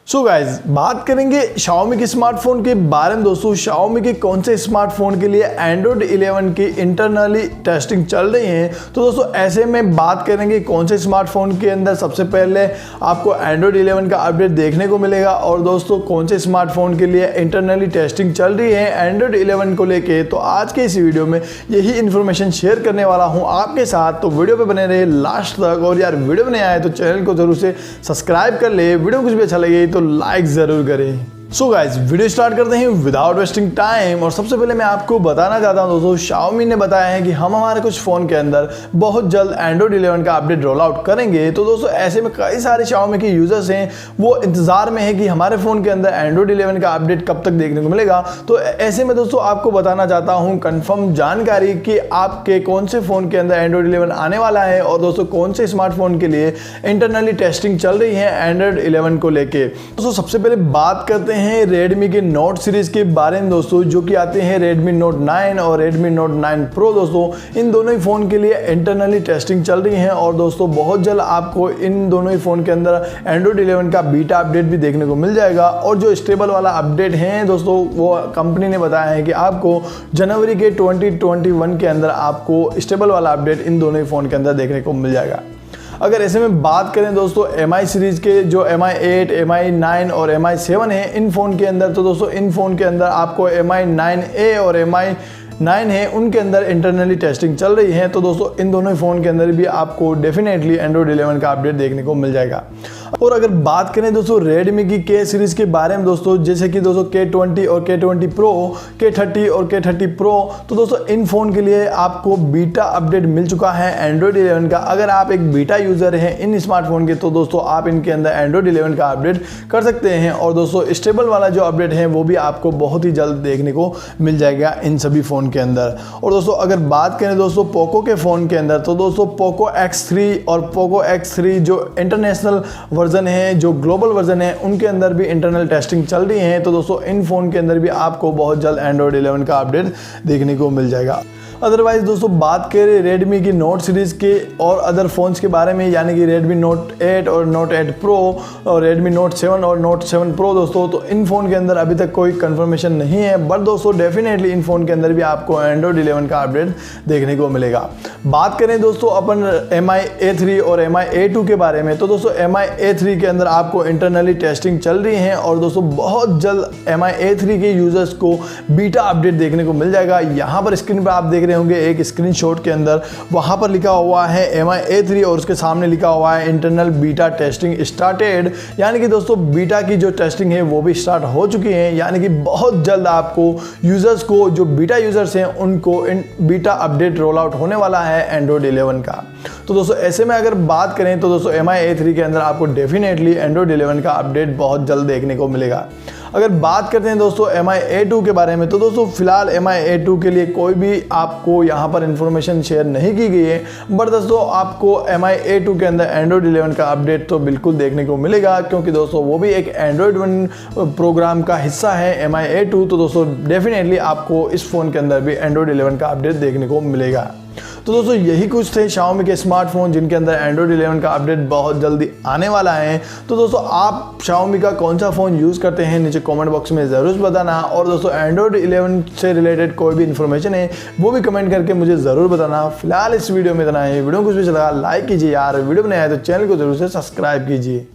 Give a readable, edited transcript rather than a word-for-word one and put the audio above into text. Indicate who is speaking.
Speaker 1: So guys बात करेंगे Xiaomi के स्मार्टफोन के बारे में। दोस्तों Xiaomi के कौन से स्मार्टफोन के लिए Android 11 की इंटरनली टेस्टिंग चल रही है। तो दोस्तों ऐसे में बात करेंगे कौन से स्मार्टफोन के अंदर सबसे पहले आपको Android 11 का अपडेट देखने को मिलेगा और दोस्तों कौन से स्मार्टफोन के लिए इंटरनली टेस्टिंग चल रही है Android 11 को लेके। तो आज के इस वीडियो में यही इन्फॉर्मेशन शेयर करने वाला हूँ आपके साथ, तो वीडियो पे बने रहे लास्ट तक। और यार वीडियो में नहीं आए तो चैनल को जरूर से सब्सक्राइब कर ले, वीडियो कुछ भी अच्छा लगे तो लाइक जरूर करें। सो गाइज वीडियो स्टार्ट करते हैं विदाउट वेस्टिंग टाइम। और सबसे पहले मैं आपको बताना चाहता हूं दोस्तों, Xiaomi ने बताया है कि हम हमारे कुछ फ़ोन के अंदर बहुत जल्द Android 11 का अपडेट रोल आउट करेंगे। तो दोस्तों ऐसे में कई सारे Xiaomi के यूजर्स हैं वो इंतज़ार में है कि हमारे फ़ोन के अंदर Android 11 का अपडेट कब तक देखने को मिलेगा। तो ऐसे में दोस्तों आपको बताना चाहता हूँ कन्फर्म जानकारी कि आपके कौन से फ़ोन के अंदर Android 11 आने वाला है और दोस्तों कौन से स्मार्टफोन के लिए इंटरनली टेस्टिंग चल रही है Android 11 को लेके। दोस्तों सबसे पहले बात करते हैं Redmi के Note सीरीज के बारे में दोस्तों, जो कि आते हैं Redmi Note 9 और Redmi Note 9 Pro। दोस्तों इन दोनों ही फ़ोन के लिए इंटरनली टेस्टिंग चल रही है और दोस्तों बहुत जल्द आपको इन दोनों ही फ़ोन के अंदर Android 11 का बीटा अपडेट भी देखने को मिल जाएगा। और जो स्टेबल वाला अपडेट है दोस्तों वो कंपनी ने बताया है कि आपको जनवरी के 2021 के अंदर आपको स्टेबल वाला अपडेट इन दोनों ही फ़ोन के अंदर देखने को मिल जाएगा। अगर ऐसे में बात करें दोस्तों MI सीरीज़ के जो MI 8, MI 9 और MI 7 है इन फ़ोन के अंदर, तो दोस्तों इन फ़ोन के अंदर आपको MI 9A और MI 9 है उनके अंदर इंटरनली टेस्टिंग चल रही है। तो दोस्तों इन दोनों फ़ोन के अंदर भी आपको डेफिनेटली Android 11 का अपडेट देखने को मिल जाएगा। और अगर बात करें दोस्तों Redmi की K सीरीज़ के बारे में दोस्तों, जैसे कि दोस्तों K20 और K20 Pro, K30 और K30 Pro, तो दोस्तों इन फ़ोन के लिए आपको बीटा अपडेट मिल चुका है Android 11 का। अगर आप एक बीटा यूज़र हैं इन स्मार्टफोन के तो दोस्तों आप इनके अंदर Android 11 का अपडेट कर सकते हैं। और दोस्तों स्टेबल वाला जो अपडेट है वो भी आपको बहुत ही जल्द देखने को मिल जाएगा इन सभी फ़ोन के अंदर। और दोस्तों अगर बात करें दोस्तों पोको के फ़ोन के अंदर, तो दोस्तों Poco X3 और Poco X3 जो इंटरनेशनल वर्जन है, जो ग्लोबल वर्जन है, उनके अंदर भी इंटरनल टेस्टिंग चल रही है। तो दोस्तों इन फ़ोन के अंदर भी आपको बहुत जल्द Android 11 का अपडेट देखने को मिल जाएगा। अदरवाइज दोस्तों बात करें Redmi की Note सीरीज़ के और अदर फ़ोन्स के बारे में, यानी कि Redmi Note 8 और Note 8 Pro और Redmi Note 7 और Note 7 Pro दोस्तों, तो इन फ़ोन के अंदर अभी तक कोई कंफर्मेशन नहीं है। बट दोस्तों डेफिनेटली इन फ़ोन के अंदर भी आपको Android 11 का अपडेट देखने को मिलेगा। बात करें दोस्तों अपन MI A3 और MI A2 के बारे में, तो दोस्तों MI A3 के अंदर आपको इंटरनली टेस्टिंग चल रही है और दोस्तों बहुत जल्द MI A3 के यूज़र्स को बीटा अपडेट देखने को मिल जाएगा। यहाँ पर स्क्रीन पर आप देख होंगे एक स्क्रीनशॉट के अंदर, वहां पर लिखा हुआ है MI A3 और उसके सामने लिखा हुआ है इंटरनल बीटा टेस्टिंग स्टार्टेड। यानी कि दोस्तों बीटा की जो टेस्टिंग है वो भी स्टार्ट हो चुकी है। यानी कि बहुत जल्द आपको यूजर्स को, जो बीटा यूजर्स हैं उनको इन बीटा अपडेट रोल आउट होने वाला है Android 11 का। तो दोस्तों ऐसे में अगर बात करें तो दोस्तों MI A3 के अंदर आपको डेफिनेटली Android 11 का अपडेट बहुत जल्द देखने को मिलेगा। अगर बात करते हैं दोस्तों MI A2 के बारे में, तो दोस्तों फिलहाल MI A2 के लिए कोई भी आपको यहाँ पर इंफॉर्मेशन शेयर नहीं की गई है। बट दोस्तों आपको MI A2 के अंदर Android 11 का अपडेट तो बिल्कुल देखने को मिलेगा, क्योंकि दोस्तों वो भी एक Android 1 प्रोग्राम का हिस्सा है MI A2। तो दोस्तों डेफिनेटली आपको इस फ़ोन के अंदर भी Android 11 का अपडेट देखने को मिलेगा। तो दोस्तों यही कुछ थे Xiaomi के स्मार्टफोन जिनके अंदर Android 11 का अपडेट बहुत जल्दी आने वाला है। तो दोस्तों आप Xiaomi का कौन सा फ़ोन यूज़ करते हैं नीचे कमेंट बॉक्स में ज़रूर बताना। और दोस्तों Android 11 से रिलेटेड कोई भी इन्फॉर्मेशन है वो भी कमेंट करके मुझे ज़रूर बताना। फिलहाल इस वीडियो में इतना है। वीडियो कुछ भी चला लाइक कीजिए यार, वीडियो में नया है तो चैनल को जरूर से सब्सक्राइब कीजिए।